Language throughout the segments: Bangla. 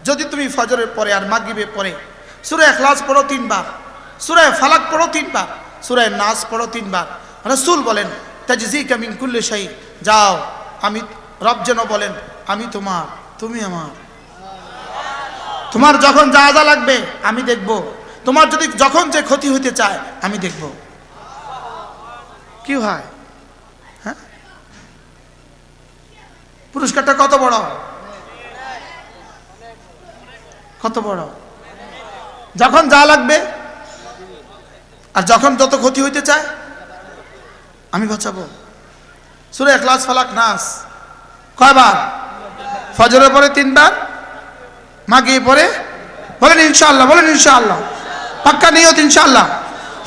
যদি তুমি ফজরের পরে আর মাগরিবের পরে সূরা ইখলাস পড়ো 3 বার, সূরা ফালাক পড়ো 3 বার, সূরা নাস পড়ো 3 বার, রাসূল বলেন তাজজিকা মিন কুল্লি শাই, যাও আমি রব যেন বলেন আমি তোমার, তুমি আমার। তোমার যখন যা যা লাগবে আমি দেখব, তোমার যদি যখন যে ক্ষতি হতে চায় আমি দেখব। কি হয়? হ্যাঁ, পুরস্কারটা কত বড়, কত বড়। যখন যা লাগবে আর যখন যত ক্ষতি হইতে চায় আমি বাঁচাবো। সূরা ইখলাস ফালাক নাস কয়বার? ফজরের পরে 3 বার, মাগরিবের পরে বলেন ইনশাআল্লাহ, বলেন ইনশাআল্লাহ, পাক্কা নিয়ত ইনশাআল্লাহ।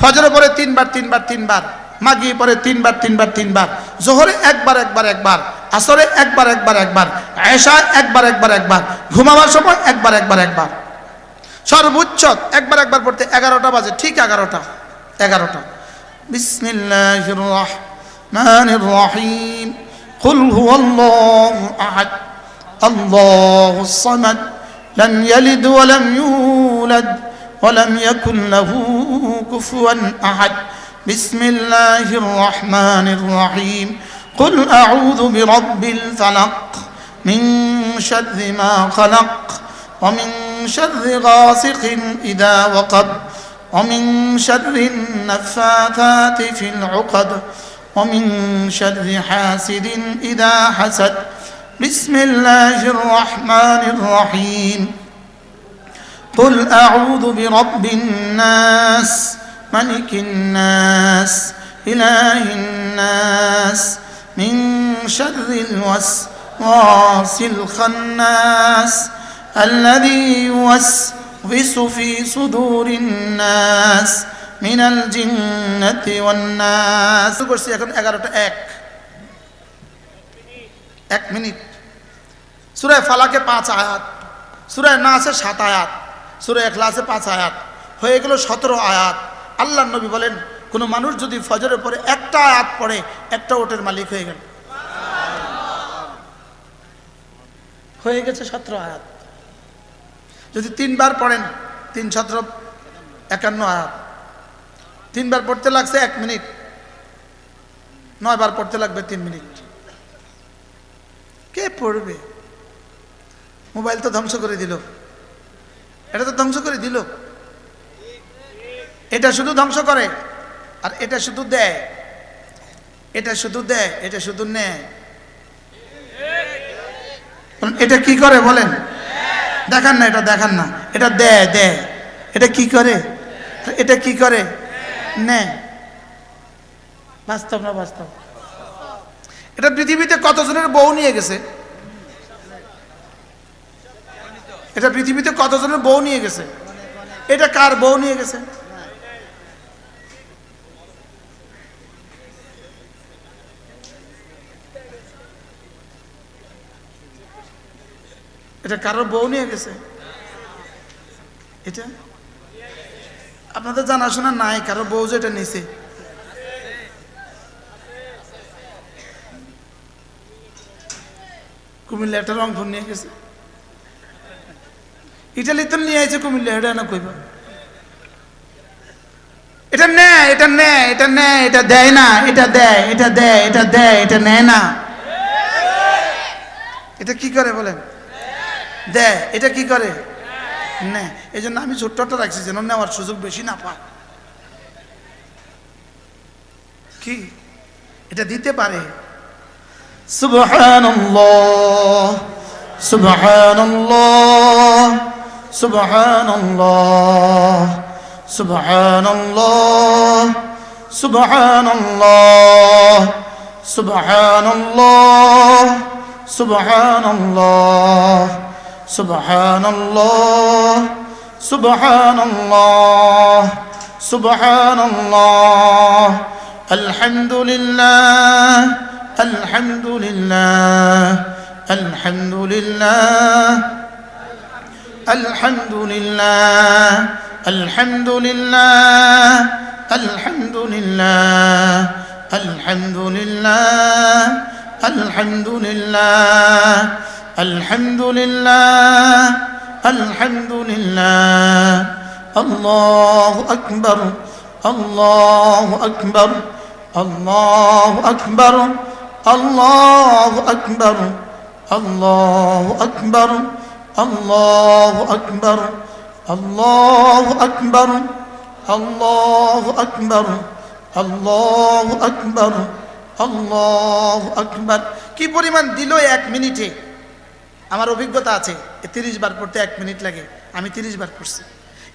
ফজরের পরে 3 বার 3 বার 3 বার, মাগরিবের পরে 3 বার 3 বার 3 বার, যোহরে একবার একবার একবার, আসরে একবার একবার একবার, এশায় একবার একবার একবার, ঘুমাবার সময় একবার একবার একবার। সর্বোচ্চ একবার একবার পড়তে 11টা বাজে, ঠিক 11টা। বিসমিল্লাহির রহমানির রহিম। কুল হুয়াল্লাহু আহাদ আল্লাহুস সামাদ লাম ইয়ালিদ ওয়া লাম ইউলাদ ওয়া লাম ইয়াকুল লাহু কুফুয়ান আহাদ। বিসমিল্লাহির রহমানির রহিম। কুল আউযু বিরাব্বিল ফালাক মিন শাররি মা খালাক ওয়া মিন শাররি গাসিকিন ইযা ওয়াকাব ওয়া মিন শাররিন নাফাথাতি ফিল উকাদ ওয়া মিন শাররি হাসিদিন ইযা হাসাদ। বিসমিল্লাহির রহমানির রহিম। কুল আউযু বিরাব্বিন নাস মালিকিন নাস ইলাহিন নাস মিন শাররিল ওয়াসওয়াসিল খান্নাস الذي يوسوس في صدور الناس من الجنة والناس। করছি এখন 11টা 1 মিনিট। সূরা ফালাকে 5 আয়াত, সূরা নাসে 7 আয়াত, সূরা ইখলাসে 5 আয়াত, হয়ে গেল 17 আয়াত। আল্লাহর নবী বলেন কোন মানুষ যদি ফজরের পরে একটা আয়াত পড়ে একটা ওটের মালিক হয়ে গেল, হয়ে গেছে 17 আয়াত। যদি 3 বার পড়েন 3 17 51 আয়াত। 3 বার পড়তে লাগছে 1 মিনিট, 9 বার পড়তে লাগবে 3 মিনিট। কে পড়বে? মোবাইল তো ধ্বংস করে দিল, এটা তো ধ্বংস করে দিল। এটা শুধু ধ্বংস করে আর এটা শুধু দেয়, এটা শুধু দেয়, এটা শুধু নেয়। এটা কি করে বলেন? দেখান না, এটা দেখান না, এটা দেয় দেয়। এটা কি করে? এটা কি করে? নেয়। বাস্তব না বাস্তব? এটা পৃথিবীতে কতজনের বউ নিয়ে গেছে? এটা পৃথিবীতে কতজনের বউ নিয়ে গেছে? এটা কার বউ নিয়ে গেছে? এটা কারোর বউ নিয়ে গেছে? এটা আপনাদের জানাশোনা নাই কারো বউ যে এটা নিছে? কুমিল্লা একটা রংপুর নিয়ে গেছে, ইটালি তো নিয়ে আইছে কুমিল্লা, এটা না কইবা। এটা নেয়, এটা নেয়, এটা নেয়, এটা দেয় না, এটা দেয়, এটা দেয়, এটা দেয়, এটা নেয় না। এটা কি করে বলেন? দেয়। এটা কি করে? নেয়। এই জন্য আমি ছোট্টটা রাখছি যেন নেওয়ার সুযোগ বেশি না পায়। কি এটা দিতে পারে? সুবহানাল্লাহ, সুবহানাল্লাহ, সুবহানাল্লাহ, সুবহানাল্লাহ, সুবহানাল্লাহ, সুবহানাল্লাহ, সুবহানাল্লাহ, সুবহানাল্লাহ, সুবহানাল্লাহ, সুবহানাল্লাহ। আলহামদুলিল্লাহ, আলহামদুলিল্লাহ, আলহামদুলিল্লাহ, আলহামদুলিল্লাহ, আলহামদুলিল্লাহ, আলহামদুলিল্লাহ, আলহামদুলিল্লাহ, আলহামদুলিল্লাহ, আলহামদুলিল্লাহ, আলহামদুলিল্লাহ, আল্লাহু আকবার, আল্লাহু আকবার, আল্লাহু আকবার, আল্লাহু আকবার, আল্লাহু আকবার, আল্লাহু আকবার, আল্লাহু আকবার, আল্লাহু আকবার, আল্লাহু আকবার, আল্লাহু আকবার। কি পরিমাণ দিল 1 মিনিটে? আমার অভিজ্ঞতা আছে, 30 বার পড়তে 1 মিনিট লাগে, আমি 30 বার পড়ছি।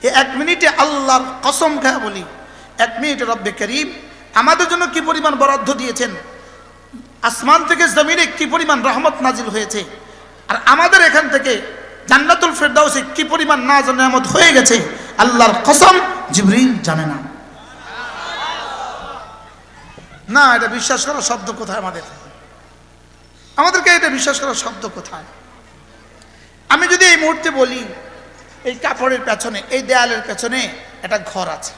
এই 1 মিনিটে আল্লাহর কসম খায় বলি, 1 মিনিটে রব্বে করিম আমাদের জন্য কি পরিমাণ বরাদ্দ দিয়েছেন, আসমান থেকে জমিনে কি পরিমাণ রহমত নাজিল হয়েছে, আর আমাদের এখান থেকে জান্নাতুল ফেরদাউসে কি পরিমাণ নাজ ও নেয়ামত হয়ে গেছে, আল্লাহর কসম জিবরিল জানে না। না, এটা বিশ্বাস করার শব্দ কোথায় আমাদেরকে এটা বিশ্বাস করার শব্দ কোথায়? আমি যদি এই মুহূর্তে বলি এই কাপড়ের পেছনে, এই দেয়ালের পেছনে একটা ঘর আছে,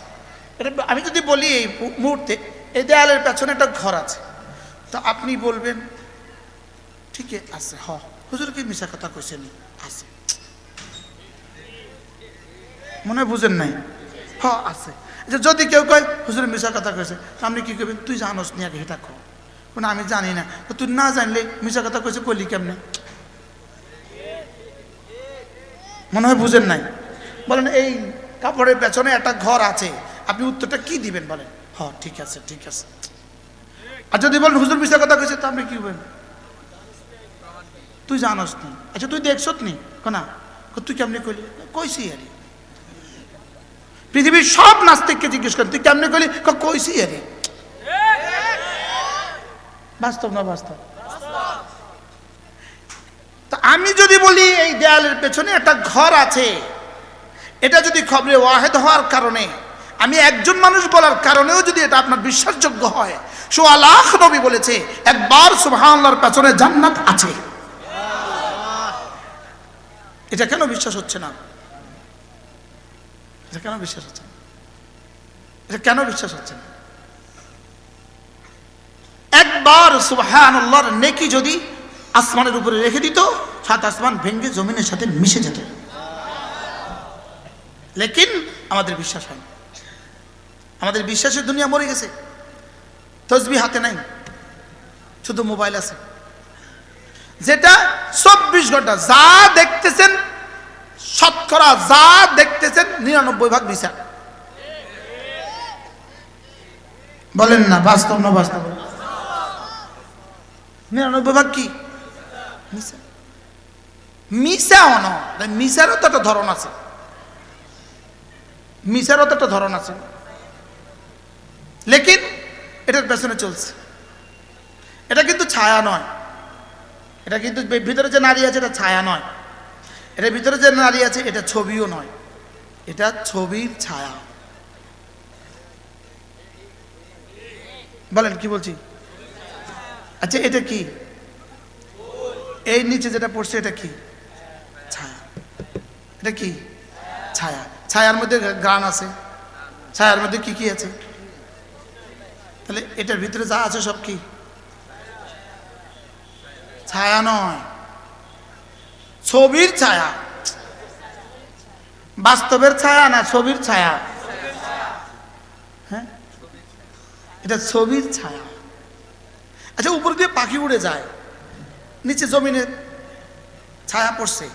এটা আমি যদি বলি এই মুহূর্তে এই দেয়ালের পেছনে একটা ঘর আছে, তো আপনি বলবেন ঠিক আছে, হুজুর কি মিশা কথা কইছেন, আছে, মনে হয় বুঝেন নাই, আছে। যদি কেউ কয় হুজুর মিশা কথা কইছে, আপনি কি করবেন? তুই জানোস নি আগে এটা কো, আমি জানি না। তুই না জানলে মিশা কথা কইছে কইলি কেমনে? মনে হয় বুঝেন নাই। বলেন এই কাপড়ের পেছনে একটা ঘর আছে, আপনি উত্তরটা কি দিবেন? বলেন ঠিক আছে, ঠিক আছে। আর যদি বলেন হুজুর মিশা কথা কইছে, তা আপনি কি বলবেন? তুই জানোস নি। আচ্ছা তুই দেখছত নি? না। তুই কেমনি কইলি? কইছি আরে। পৃথিবীর সব নাস্তিককে জিজ্ঞেস করেন তুই কেমনে কইলি? কইছি আরে। বাস্তব না বাস্তব? তা আমি যদি বলি এই দেয়ালের পেছনে একটা ঘর আছে, এটা যদি খবরে ওয়াহেদ হওয়ার কারণে, আমি একজন মানুষ বলার কারণেও যদি এটা আপনার বিশ্বাসযোগ্য হয়, ১৬ লাখ নবী বলেছে একবার সুবহানাল্লাহর পেছনে জান্নাত আছে, এটা কেন বিশ্বাস হচ্ছে না? এটা কেন বিশ্বাস হচ্ছে না? এটা কেন বিশ্বাস হচ্ছে না? একবার সুবহানাল্লাহর নেকি যদি আসমানের উপরে রেখে দিত, 7 আসমান ভেঙে জমিনের সাথে মিশে যেত। লেকিন আমাদের বিশ্বাস হয় না, আমাদের বিশ্বাসের দুনিয়া মরে গেছে। তসবিহ হাতে নাই, শুধু মোবাইল আছে, যেটা 24 ঘন্টা যা দেখতেছেন, শতকরা যা দেখতেছেন 99 ভাগ মিছা। বলেন না বাস্তব না বাস্তব? 99 ভাগ কি মিছা? মিছাও না, মিছারও তো একটা ধরন আছে, মিছারও তো একটা ধরন আছে। লেকিন এটার পেছনে চলছে। এটা কিন্তু ছায়া নয়, এটা কিন্তু ভিতরে যে নারী আছে এটা ছায়া নয়, এটার ভিতরে যে নারী আছে এটা ছবিও নয়, এটা ছবির ছায়া। বলেন কি বলছি? আচ্ছা এটা কি? এই নিচে যেটা পড়ছে এটা কি? ছায়া। এটা কি? ছায়া। ছায়ার মধ্যে গান আছে, ছায়ার মধ্যে কি কি আছে? তাহলে এটার ভিতরে যা আছে সব কি? ছায়া নয়, ছবির ছায়া। বাস্তবের ছায়া না ছবির ছায়া? হ্যাঁ, এটা ছবির ছায়া। আচ্ছা উপর দিয়ে পাখি উড়ে যায়, নিচে জমিনে ছায়া পড়ছে,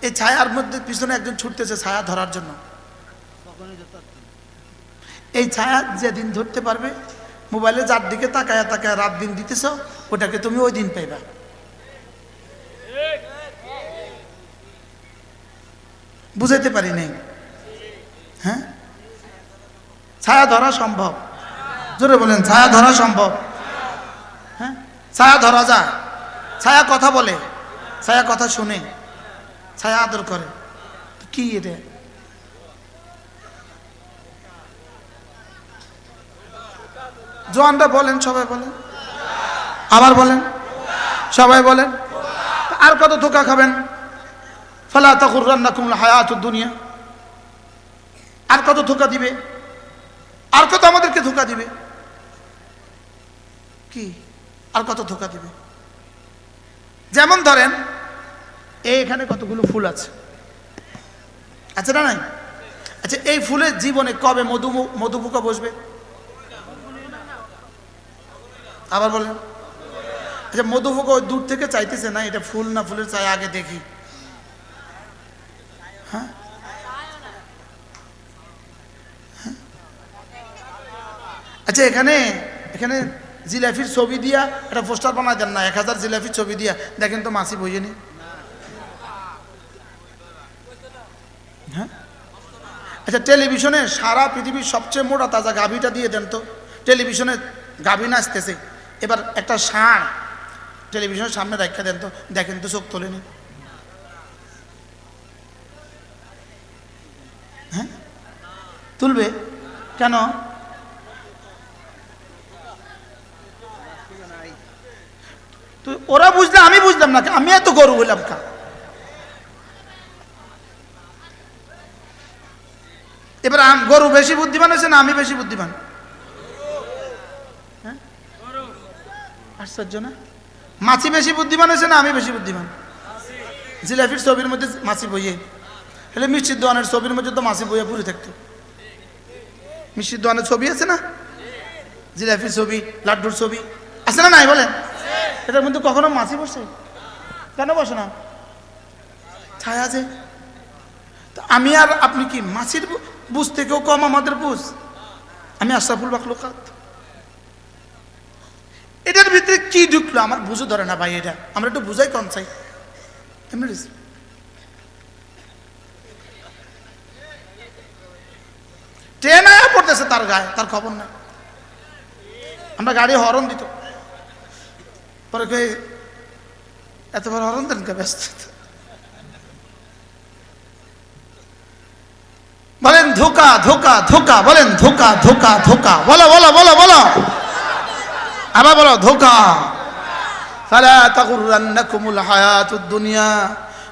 এই ছায়ার মধ্যে পিছনে একজন ছুটতেছে ছায়া ধরার জন্য। এই ছায়া যেদিন ধরতে পারবে, মোবাইলে যার দিকে তাকায় তাকায় রাত দিন দিতেছ, ওটাকে তুমি ওই দিন পাইবা। বুঝাইতে পারি নাই? হ্যাঁ, ছায়া ধরা সম্ভব? জোরে বলেন ছায়া ধরা সম্ভব? হ্যাঁ, ছায়া ধরা যায়। ছায়া কথা বলে, ছায়া কথা শুনে, ছায়া আদর করে। কি এটা? জোয়ানরা বলেন, সবাই বলেন, আবার বলেন, সবাই বলেন। আর কত ধোঁকা খাবেন? ফালা তাগুররান্নাকুমুল হায়াতুদ দুনিয়া। আর কত ধোঁকা দিবে? আর কত আমাদেরকে ধোঁকা দিবে? কি আর কত ধোঁকা দিবে? যেমন ধরেন এখানে কতগুলো ফুল আছে, আছে না নাই? আচ্ছা, এই ফুলের জীবনে কবে মধু পোকা বসবে? আবার বলেন। আচ্ছা, মধু পোকা ওই দূর থেকে চাইতেছে না এটা ফুল না ফুলের চাই আগে দেখি। হ্যাঁ, আচ্ছা, এখানে জিলাপির ছবি দিয়া একটা পোস্টার বানায় দেন না, 1000 জিলাপির ছবি দিয়া, দেখেন তো মাছি বইয়েনি। হ্যাঁ, আচ্ছা, টেলিভিশনে সারা পৃথিবীর সবচেয়ে মোটা তাজা গাভীটা দিয়ে দেন তো। টেলিভিশনে গাভী নাচতেছে, এবার একটা ষাঁড় টেলিভিশনের সামনে রাখা দেন তো, দেখেন তো চোখ তোলেনি। হ্যাঁ, তুলবে কেন? তো ওরা বুঝলে আমি বুঝলাম না, আমি এত গরু হইলাম কা? এবার গরু বেশি বুদ্ধিমান হয়েছে না আমি বেশি বুদ্ধিমান? হ্যাঁ, আশ্চর্য না? মাছি বেশি বুদ্ধিমান হয়েছে না আমি বেশি বুদ্ধিমান? জিলাপির ছবির মধ্যে মাছি বইয়ে, হলে মিষ্টির দোকানের ছবির মধ্যে তো মাছি বইয়ে পুরে থাকতো। মিষ্টির দোকানের ছবি আছে না, জিলাপির ছবি, লাড্ডুর ছবি আছে না নাই বলেন? এটার মধ্যে কখনো মাছি বসে? কেন বসে না? ছায়া আছে। আমি আর আপনি কি মাছির বুঝ থেকেও কম আমাদের বুঝ? আমি আশরাফুল মাখলুকাত। এটার ভিতরে কি ঢুকলো আমার বুঝে ধরে না ভাই। এটা আমরা একটু বুঝাই কম চাই। ট্রেন আয়া পড়তেছে তার গায়ে, তার খবর নাই। আমরা গাড়ি হরন দিত, পরে কে এত বড় হরন দেন কে? ব্যস্ত বলেন ধোকা ধোকা ধোকা, বলেন ধোকা ধোকা ধোকা, বলো বলো বলো বলো, আবার বলো ধোকা। ফালা তাগুররান্নাকুমুল হায়াতুদ দুনিয়া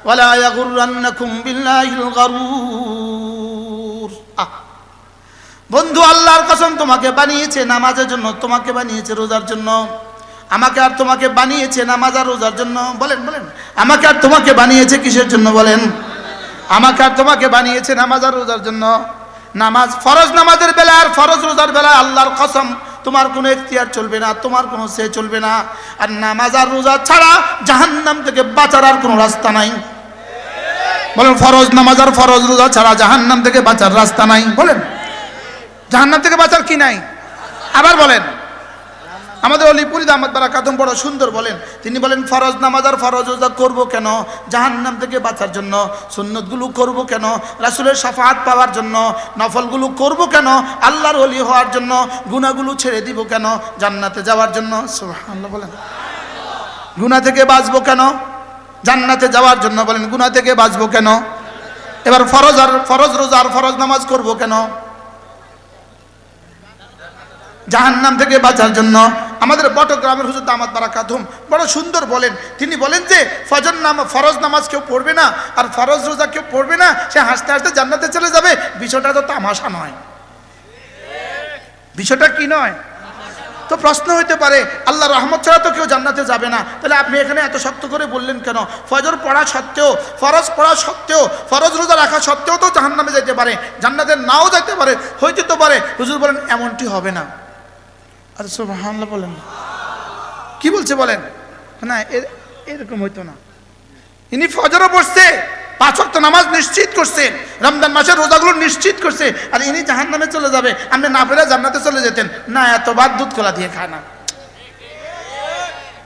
ওয়ালা ইয়াগুররান্নাকুম বিল্লাহিল গারুর। বন্ধু, আল্লাহর কসম, তোমাকে বানিয়েছে নামাজের জন্য, তোমাকে বানিয়েছে রোজার জন্য। আমাকে আর তোমাকে বানিয়েছে নামাজ আর রোজার জন্য। বলেন বলেন, আমাকে আর তোমাকে বানিয়েছে কিসের জন্য? বলেন, আমাকে আর তোমাকে বানিয়েছে নামাজ আর রোজার জন্য। নামাজ ফরজ, নামাজের বেলা আর ফরজ রোজার বেলা আল্লাহর কসম তোমার কোনো এখতিয়ার চলবে না, তোমার কোনো সে চলবে না। আর নামাজ আর রোজা ছাড়া জাহান্নাম থেকে বাঁচার আর কোনো রাস্তা নাই। বলেন, ফরজ নামাজ আর ফরজ রোজা ছাড়া জাহান্নাম থেকে বাঁচার রাস্তা নাই। বলেন, জাহান্নাম থেকে বাঁচার কি নাই? আবার বলেন। আমাদের অলিপুরি দামাত বারাকাতুম বড় সুন্দর বলেন, তিনি বলেন ফরজ নামাজ আর ফরজ রোজা করবো কেন? জাহান্নাম থেকে বাঁচার জন্য। সুন্নতগুলো করব কেন? রাসূলের শাফাআত পাওয়ার জন্য। নফলগুলো করব কেন? আল্লাহর ওলি হওয়ার জন্য। গুনাহগুলো ছেড়ে দিব কেন? জান্নাতে যাওয়ার জন্য। সুবহানাল্লাহ বলেন। গুনাহ থেকে বাঁচবো কেন? জান্নাতে যাওয়ার জন্য। বলেন, গুনাহ থেকে বাঁচবো কেন? এবার ফরজ রোজা আর ফরজ নামাজ করব কেন? জাহান্নাম থেকে বাঁচার জন্য। আমাদের বটগ্রামের হুজুর দামাত বারাকাতুম বড় সুন্দর বলেন, তিনি বলেন যে ফরজ নামাজ কেউ পড়বে না আর ফরজ রোজা কেউ পড়বে না, সে হাসতে হাসতে জান্নাতে চলে যাবে। বিষয়টা তো তামাশা নয়। বিষয়টা কি নয়? তো প্রশ্ন হইতে পারে, আল্লাহ রহমত ছাড়া তো কেউ জান্নাতে যাবে না, তাহলে আপনি এখানে এত শক্ত করে বললেন কেন? ফজর পড়া সত্ত্বেও, ফরজ পড়া সত্ত্বেও, ফরজ রোজা রাখা সত্ত্বেও তো জাহান্নামে যাইতে পারে, জান্নাতে নাও যাইতে পারে, হইতে তো পারে। হুজুর বলেন এমনটি হবে না। আরে সুবহানাল্লাহ বলেন, কি বলছে বলেন? না, এরকম হইতো না। ইনি ফজরও পড়ছে, 5 ওয়াক্ত নামাজ নিশ্চিত করছে, রমজান মাসের রোজাগুলো নিশ্চিত করছে, আর ইনি জাহান্নামে চলে যাবে। আপনি না পেরে জান্নাতে চলে যেতেন না, এত বাদ দুধ কলা দিয়ে খায় না।